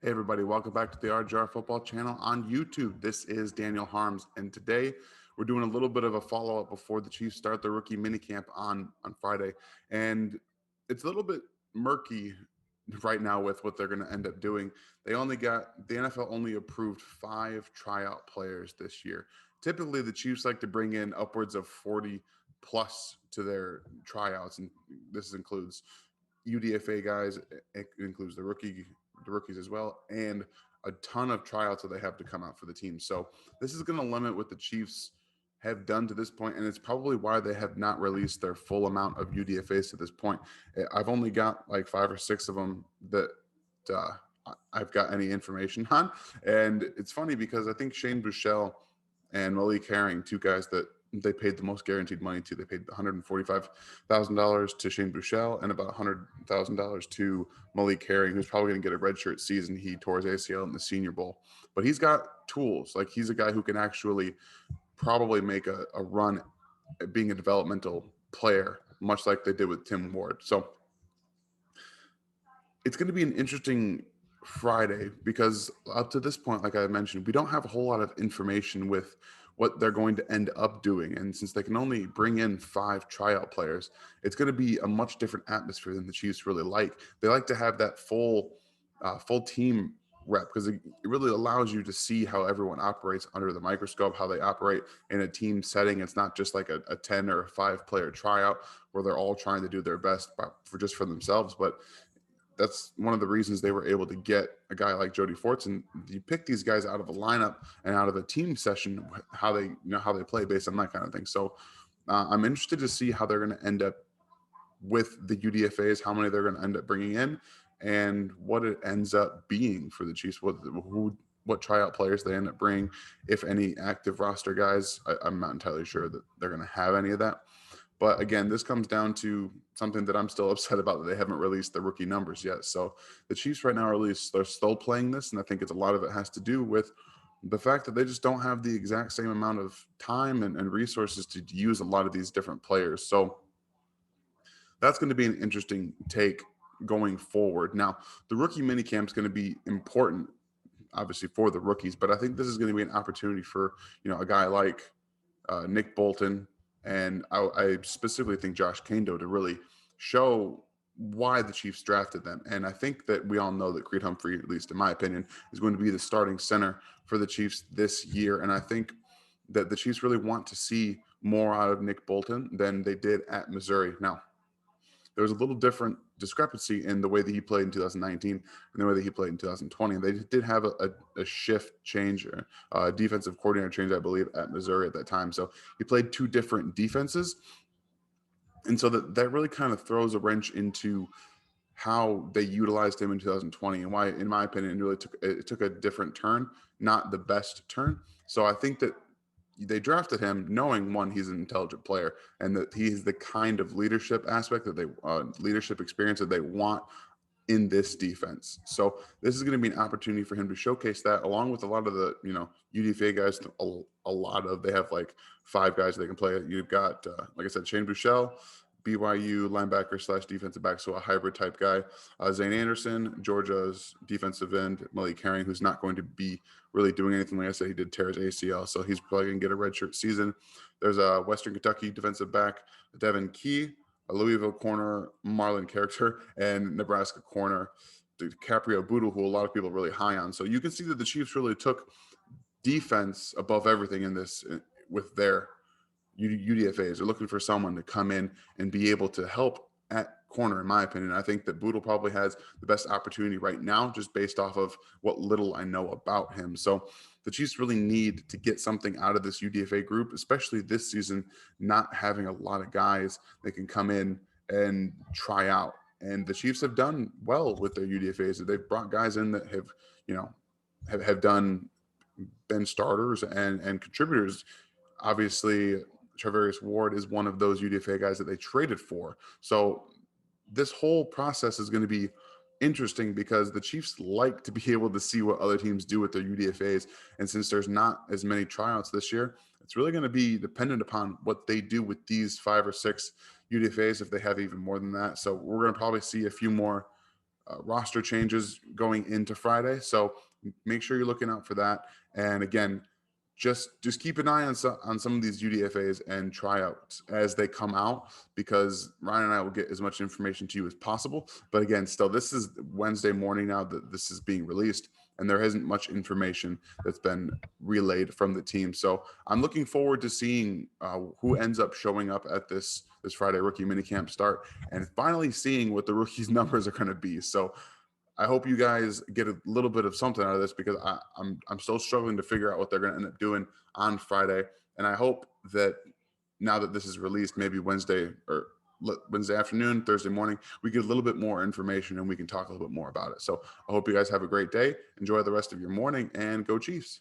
Hey everybody, welcome back to the RJR Football Channel on YouTube. This is Daniel Harms, and today we're doing a little bit of a follow-up before the Chiefs start their rookie minicamp on Friday. And it's a little bit murky right now with what they're going to end up doing. The NFL only approved 5 tryout players this year. Typically, the Chiefs like to bring in upwards of 40 plus to their tryouts, and this includes UDFA guys, it includes the rookies as well, and a ton of tryouts that they have to come out for the team. So this is going to limit what the Chiefs have done to this point, and it's probably why they have not released their full amount of UDFAs to this point. I've only got like 5 or 6 of them that uh, I've got any information on, and it's funny because I think Shane Buechele and Malik Herring, two guys that they paid the most guaranteed money to. They paid $145,000 to Shane Buechele and about $100,000 to Malik Herring, who's probably going to get a redshirt season. He tore his ACL in the Senior Bowl, but he's got tools. Like he's a guy who can actually probably make a run at being a developmental player, much like they did with Tim Ward. So it's going to be an interesting Friday because up to this point, like I mentioned, we don't have a whole lot of information with what they're going to end up doing. And since they can only bring in 5 tryout players, it's going to be a much different atmosphere than the Chiefs really like. They like to have that full team rep because it really allows you to see how everyone operates under the microscope, how they operate in a team setting. It's not just like a 10 or a 5 player tryout where they're all trying to do their best for themselves, but that's one of the reasons they were able to get a guy like Jody Fortson. You pick these guys out of a lineup and out of a team session, how they play based on that kind of thing. So I'm interested to see how they're going to end up with the UDFAs, how many they're going to end up bringing in, and what it ends up being for the Chiefs. What tryout players they end up bringing, if any active roster guys. I'm not entirely sure that they're going to have any of that. But again, this comes down to something that I'm still upset about, that they haven't released the rookie numbers yet. So the Chiefs right now they're still playing this, and I think a lot of it has to do with the fact that they just don't have the exact same amount of time and resources to use a lot of these different players. So that's going to be an interesting take going forward. Now, the rookie minicamp is going to be important, obviously, for the rookies, but I think this is going to be an opportunity for a guy like Nick Bolton, and I specifically think Josh Kando to really show why the Chiefs drafted them. And I think that we all know that Creed Humphrey, at least in my opinion, is going to be the starting center for the Chiefs this year. And I think that the Chiefs really want to see more out of Nick Bolton than they did at Missouri. Now, there was a little different discrepancy in the way that he played in 2019 and the way that he played in 2020. And they did have a shift change, a defensive coordinator change, I believe, at Missouri at that time. So he played 2 different defenses. And so that really kind of throws a wrench into how they utilized him in 2020 and why, in my opinion, it took a different turn, not the best turn. So I think that they drafted him knowing, one, he's an intelligent player and that he's the kind of leadership aspect that leadership experience that they want in this defense. So this is going to be an opportunity for him to showcase that, along with a lot of the UDFA guys. They have like 5 guys they can play. You've got like I said, Shane Buechele, BYU linebacker / defensive back, so a hybrid type guy. Zane Anderson, Georgia's defensive end, Malik Herring, who's not going to be really doing anything. Like I said, he did tear his ACL, so he's probably going to get a redshirt season. There's a Western Kentucky defensive back, Devin Key, a Louisville corner, Marlon Character, and Nebraska corner, DiCaprio Boodle, who a lot of people are really high on. So you can see that the Chiefs really took defense above everything in this with their UDFAs. They're looking for someone to come in and be able to help at corner, in my opinion. I think that Boodle probably has the best opportunity right now, just based off of what little I know about him. So the Chiefs really need to get something out of this UDFA group, especially this season, not having a lot of guys that can come in and try out. And the Chiefs have done well with their UDFAs. They've brought guys in that have been starters and contributors. Obviously, Travarius Ward is one of those UDFA guys that they traded for. So this whole process is going to be interesting because the Chiefs like to be able to see what other teams do with their UDFAs. And since there's not as many tryouts this year, it's really going to be dependent upon what they do with these 5 or 6 UDFAs, if they have even more than that. So we're going to probably see a few more roster changes going into Friday. So make sure you're looking out for that. And again, just keep an eye on some of these UDFAs and tryouts as they come out, because Ryan and I will get as much information to you as possible. But again, still, this is Wednesday morning now that this is being released, and there isn't much information that's been relayed from the team. So I'm looking forward to seeing who ends up showing up at this Friday rookie minicamp start, and finally seeing what the rookies' numbers are going to be. So I hope you guys get a little bit of something out of this, because I'm still struggling to figure out what they're going to end up doing on Friday. And I hope that now that this is released, maybe Wednesday afternoon, Thursday morning, we get a little bit more information and we can talk a little bit more about it. So I hope you guys have a great day. Enjoy the rest of your morning, and go Chiefs.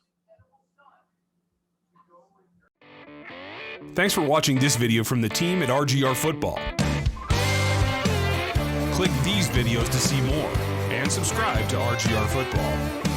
Thanks for watching this video from the team at RGR Football. Click these videos to see more, and subscribe to RGR Football.